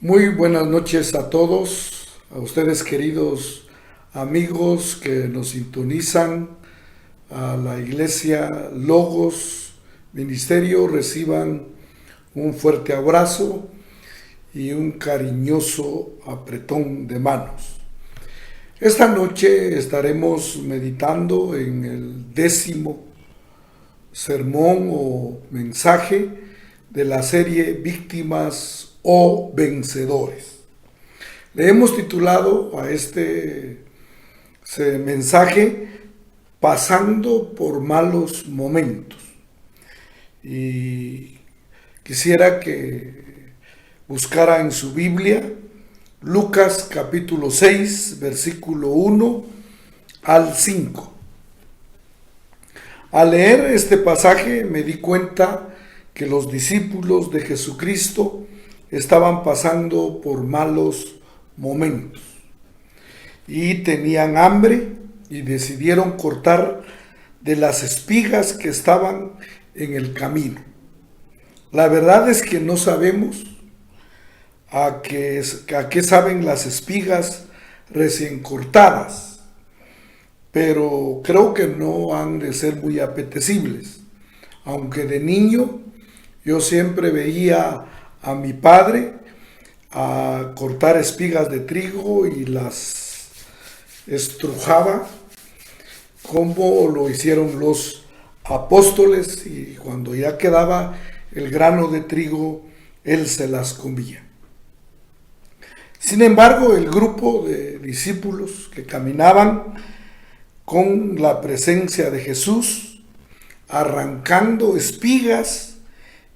Muy buenas noches a todos, a ustedes queridos amigos que nos sintonizan, a la iglesia Logos Ministerio, reciban un fuerte abrazo y un cariñoso apretón de manos. Esta noche estaremos meditando en el 10º sermón o mensaje de la serie Víctimas o Vencedores. Le hemos titulado a este mensaje Pasando por malos momentos. Y quisiera que buscara en su Biblia Lucas capítulo 6, versículo 1 al 5. Al leer este pasaje me di cuenta que los discípulos de Jesucristo estaban pasando por malos momentos y tenían hambre y decidieron cortar de las espigas que estaban en el camino. La verdad es que no sabemos a qué saben las espigas recién cortadas, pero creo que no han de ser muy apetecibles, aunque de niño yo siempre veía a mi padre a cortar espigas de trigo y las estrujaba como lo hicieron los apóstoles, y cuando ya quedaba el grano de trigo él se las comía. Sin embargo, el grupo de discípulos que caminaban con la presencia de Jesús, arrancando espigas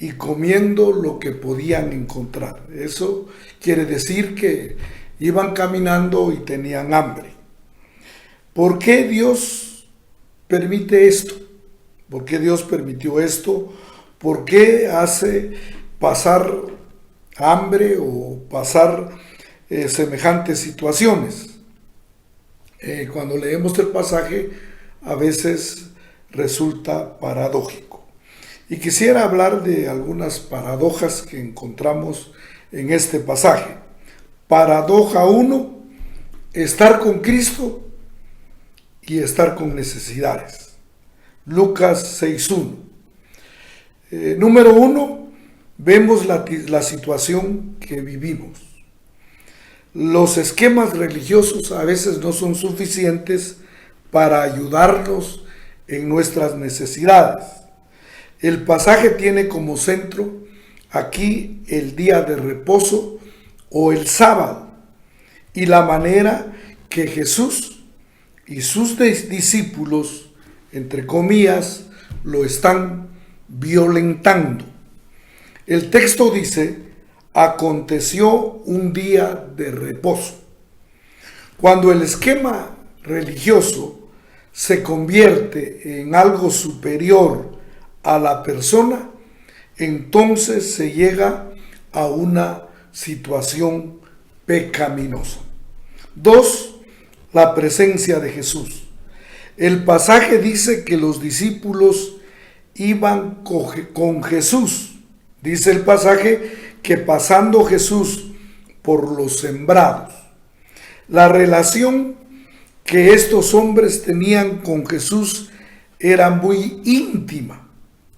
y comiendo lo que podían encontrar. Eso quiere decir que iban caminando y tenían hambre. ¿Por qué Dios permite esto? ¿Por qué Dios permitió esto? ¿Por qué hace pasar hambre o pasar semejantes situaciones? Cuando leemos el pasaje, a veces resulta paradójico. Y quisiera hablar de algunas paradojas que encontramos en este pasaje. Paradoja 1, estar con Cristo y estar con necesidades. Lucas 6.1. Número 1, vemos la situación que vivimos. Los esquemas religiosos a veces no son suficientes para ayudarnos en nuestras necesidades. El pasaje tiene como centro aquí el día de reposo o el sábado y la manera que Jesús y sus discípulos, entre comillas, lo están violentando. El texto dice: aconteció un día de reposo. Cuando el esquema religioso se convierte en algo superior a la persona, entonces se llega a una situación pecaminosa. 2. La presencia de Jesús. El pasaje dice que los discípulos iban con Jesús. Dice el pasaje que pasando Jesús por los sembrados. La relación que estos hombres tenían con Jesús era muy íntima.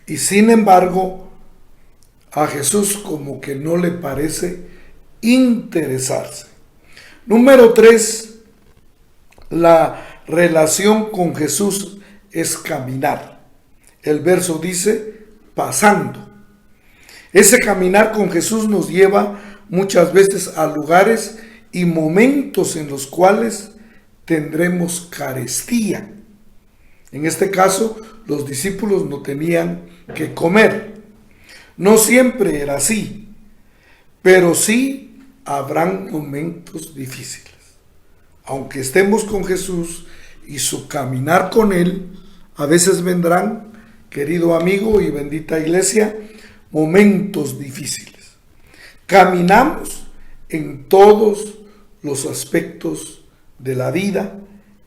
Y sin embargo, a Jesús como que no le parece interesarse. Número 3, la relación con Jesús es caminar. El verso dice, pasando. Ese caminar con Jesús nos lleva muchas veces a lugares y momentos en los cuales tendremos carestía. En este caso, los discípulos no tenían que comer. No siempre era así, pero sí habrán momentos difíciles. Aunque estemos con Jesús y su caminar con Él, a veces vendrán, querido amigo y bendita iglesia, momentos difíciles. Caminamos en todos los aspectos de la vida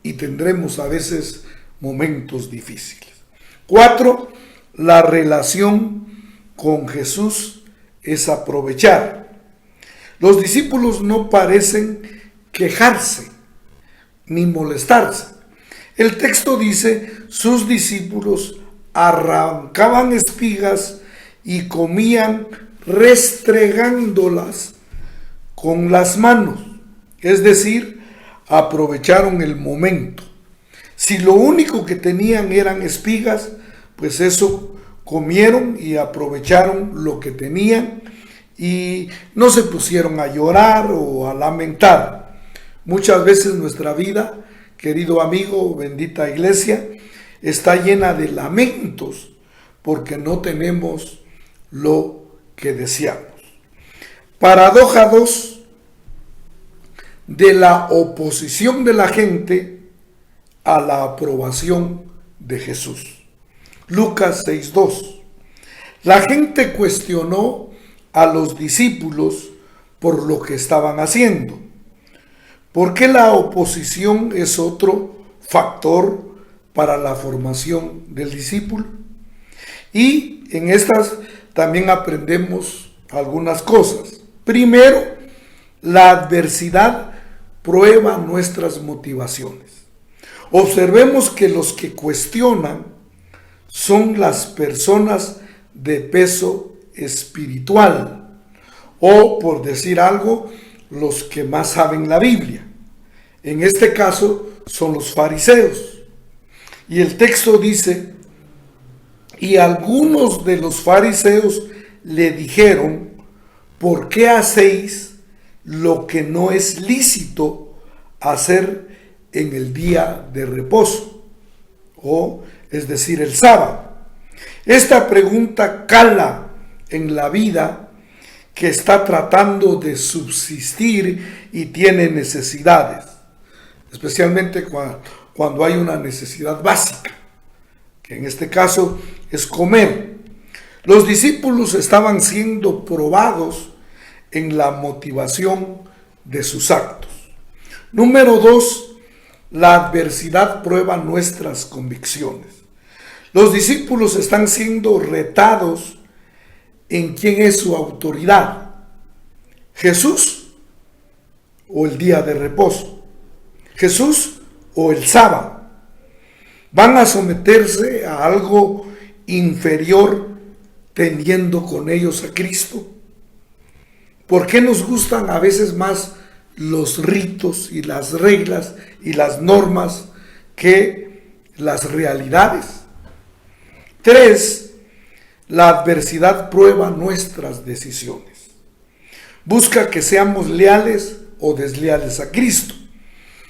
y tendremos a veces momentos difíciles. 4. La relación con Jesús es aprovechar. Los discípulos no parecen quejarse ni molestarse. El texto dice, sus discípulos arrancaban espigas y comían restregándolas con las manos. Es decir, aprovecharon el momento. Si lo único que tenían eran espigas, pues eso comieron y aprovecharon lo que tenían y no se pusieron a llorar o a lamentar. Muchas veces nuestra vida, querido amigo, bendita iglesia, está llena de lamentos porque no tenemos lo que deseamos. Paradoja 2 de la oposición de la gente a la aprobación de Jesús. Lucas 6:2. La gente cuestionó a los discípulos por lo que estaban haciendo. ¿Por qué la oposición es otro factor para la formación del discípulo? Y en estas también aprendemos algunas cosas. Primero, la adversidad prueba nuestras motivaciones. Observemos que los que cuestionan son las personas de peso espiritual, o por decir algo, los que más saben la Biblia. En este caso son los fariseos. Y el texto dice, y algunos de los fariseos le dijeron, ¿por qué hacéis lo que no es lícito hacer en el día de reposo? O, es decir, el sábado. Esta pregunta cala en la vida que está tratando de subsistir y tiene necesidades, especialmente cuando hay una necesidad básica, que en este caso es comer. Los discípulos estaban siendo probados en la motivación de sus actos. Número 2, la adversidad prueba nuestras convicciones. Los discípulos están siendo retados en quién es su autoridad, Jesús o el día de reposo, Jesús o el sábado. Van a someterse a algo inferior teniendo con ellos a Cristo. ¿Por qué nos gustan a veces más los ritos y las reglas y las normas que las realidades? 3. La adversidad prueba nuestras decisiones. Busca que seamos leales o desleales a Cristo.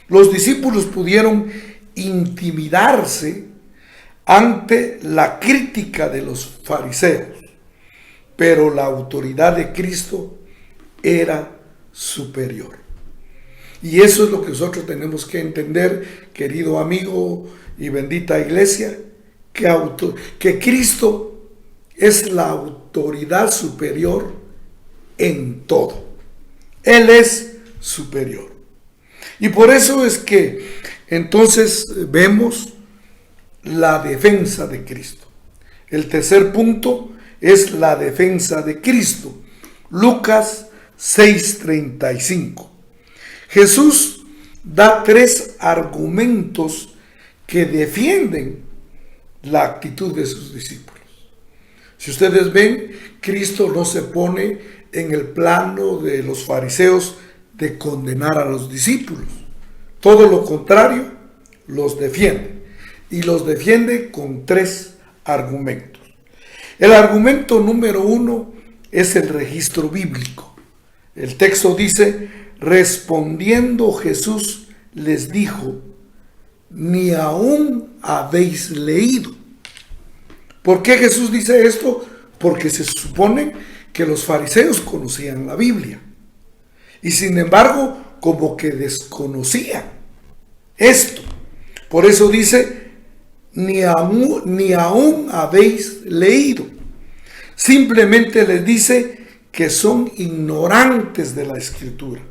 Los discípulos pudieron intimidarse ante la crítica de los fariseos, pero la autoridad de Cristo era superior. Y eso es lo que nosotros tenemos que entender, querido amigo y bendita iglesia, que Cristo es la autoridad superior en todo. Él es superior. Y por eso es que entonces vemos la defensa de Cristo. El tercer punto es la defensa de Cristo. Lucas 6:35. Jesús da 3 argumentos que defienden la actitud de sus discípulos. Si ustedes ven, Cristo no se pone en el plano de los fariseos de condenar a los discípulos. Todo lo contrario, los defiende. Y los defiende con 3 argumentos. El argumento número 1 es el registro bíblico. El texto dice, respondiendo Jesús les dijo, ni aún habéis leído. ¿Por qué Jesús dice esto? Porque se supone que los fariseos conocían la Biblia. Y sin embargo, como que desconocían esto. Por eso dice, ni aún habéis leído. Simplemente les dice que son ignorantes de la Escritura.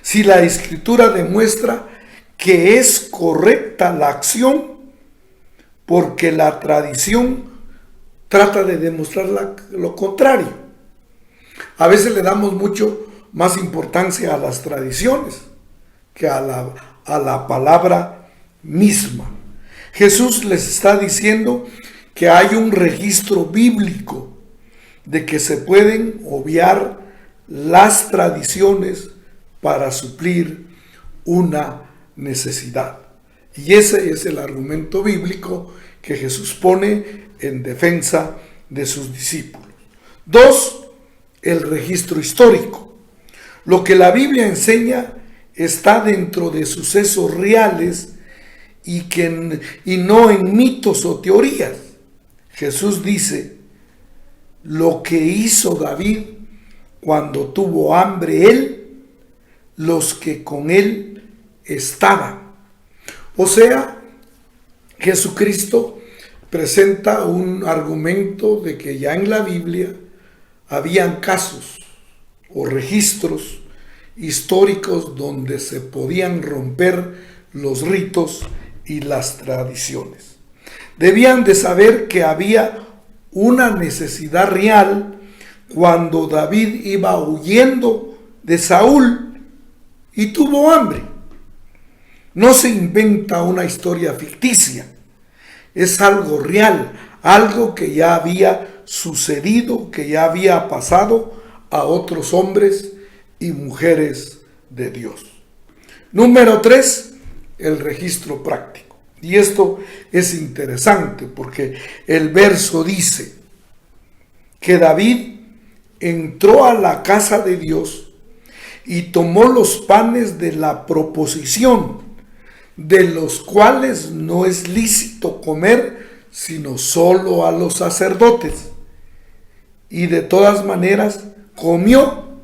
Si la Escritura demuestra que es correcta la acción, porque la tradición trata de demostrar lo contrario. A veces le damos mucho más importancia a las tradiciones que a la palabra misma. Jesús les está diciendo que hay un registro bíblico de que se pueden obviar las tradiciones para suplir una necesidad. Y ese es el argumento bíblico que Jesús pone en defensa de sus discípulos. 2, el registro histórico. Lo que la Biblia enseña está dentro de sucesos reales y no en mitos o teorías. Jesús dice, lo que hizo David cuando tuvo hambre él, los que con él estaban. O sea, Jesucristo presenta un argumento de que ya en la Biblia habían casos o registros históricos donde se podían romper los ritos y las tradiciones. Debían de saber que había una necesidad real cuando David iba huyendo de Saúl y tuvo hambre. No se inventa una historia ficticia, es algo real, algo que ya había sucedido, que ya había pasado a otros hombres y mujeres de Dios. Número 3, el registro práctico. Y esto es interesante porque el verso dice que David entró a la casa de Dios y tomó los panes de la proposición, de los cuales no es lícito comer sino solo a los sacerdotes. Y de todas maneras comió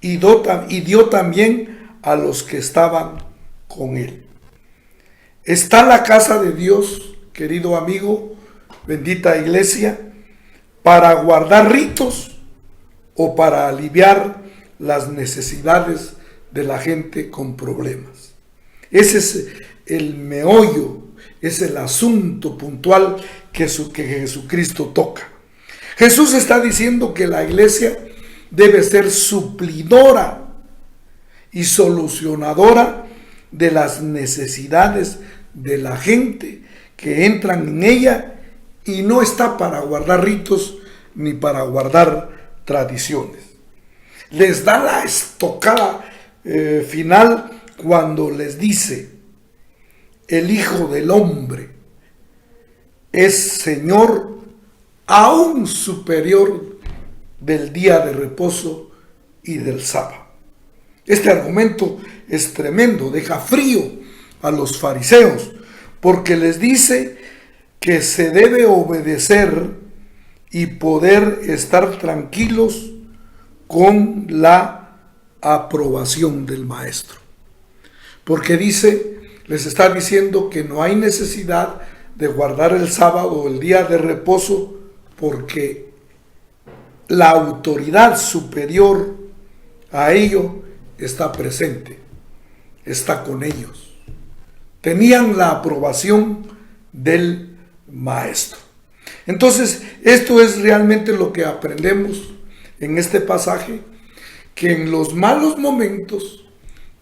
y dio también a los que estaban con él. ¿Está la casa de Dios, querido amigo, bendita iglesia, para guardar ritos o para aliviar las necesidades de la gente con problemas? Ese es el meollo, es el asunto puntual que Jesucristo toca. Jesús está diciendo que la iglesia debe ser suplidora y solucionadora de las necesidades de la gente que entran en ella, y no está para guardar ritos ni para guardar tradiciones. Les da la estocada final cuando les dice: el Hijo del Hombre es Señor aún superior del día de reposo y del sábado. Este argumento es tremendo, deja frío a los fariseos, porque les dice que se debe obedecer y poder estar tranquilos con la aprobación del maestro. Porque les está diciendo que no hay necesidad de guardar el sábado o el día de reposo, porque la autoridad superior a ello está presente, está con ellos. Tenían la aprobación del maestro. Entonces, esto es realmente lo que aprendemos en este pasaje, que en los malos momentos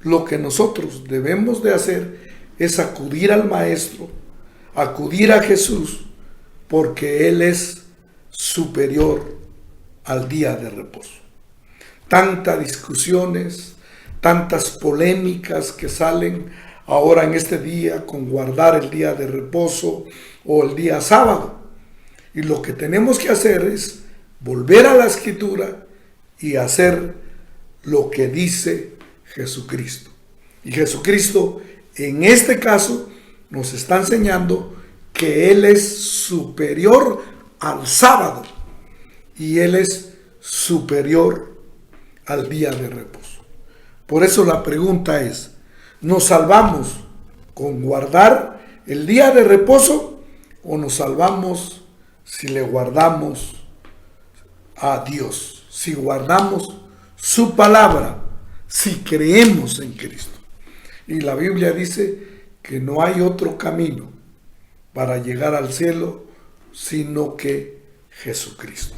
lo que nosotros debemos de hacer es acudir al maestro, acudir a Jesús, porque Él es superior al día de reposo. Tantas discusiones, tantas polémicas que salen ahora en este día con guardar el día de reposo o el día sábado. Y lo que tenemos que hacer es volver a la Escritura y hacer lo que dice Jesucristo. Y Jesucristo en este caso nos está enseñando que Él es superior al sábado y Él es superior al día de reposo. Por eso la pregunta es: ¿nos salvamos con guardar el día de reposo o nos salvamos si le guardamos a Dios, si guardamos su palabra, si creemos en Cristo? Y la Biblia dice que no hay otro camino para llegar al cielo sino que Jesucristo.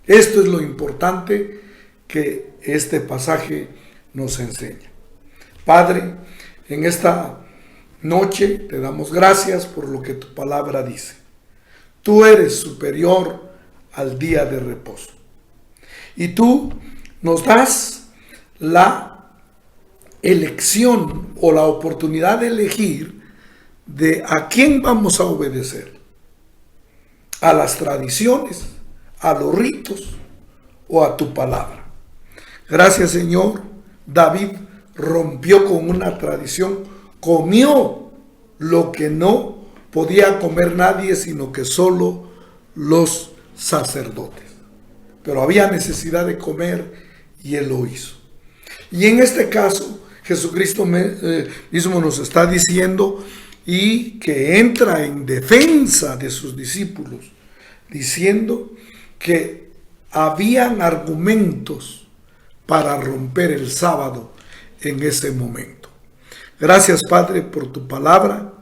Esto es lo importante que este pasaje nos enseña. Padre, en esta noche te damos gracias por lo que tu palabra dice. Tú eres superior al día de reposo. Y tú nos das la elección o la oportunidad de elegir de a quién vamos a obedecer. A las tradiciones, a los ritos o a tu palabra. Gracias, Señor. David rompió con una tradición, comió lo que no podía comer nadie, sino que solo los sacerdotes. Pero había necesidad de comer y él lo hizo. Y en este caso, Jesucristo mismo nos está diciendo y que entra en defensa de sus discípulos, diciendo que habían argumentos para romper el sábado en ese momento. Gracias, Padre, por tu palabra.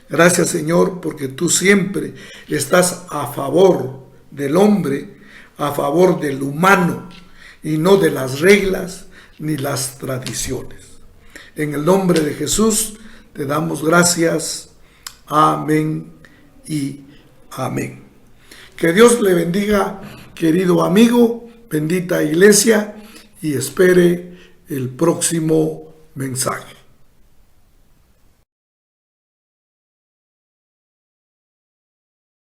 Gracias, Señor, porque tú siempre estás a favor del hombre, a favor del humano, y no de las reglas ni las tradiciones. En el nombre de Jesús te damos gracias. Amén y amén. Que Dios le bendiga, querido amigo, bendita iglesia, y espere el próximo mensaje.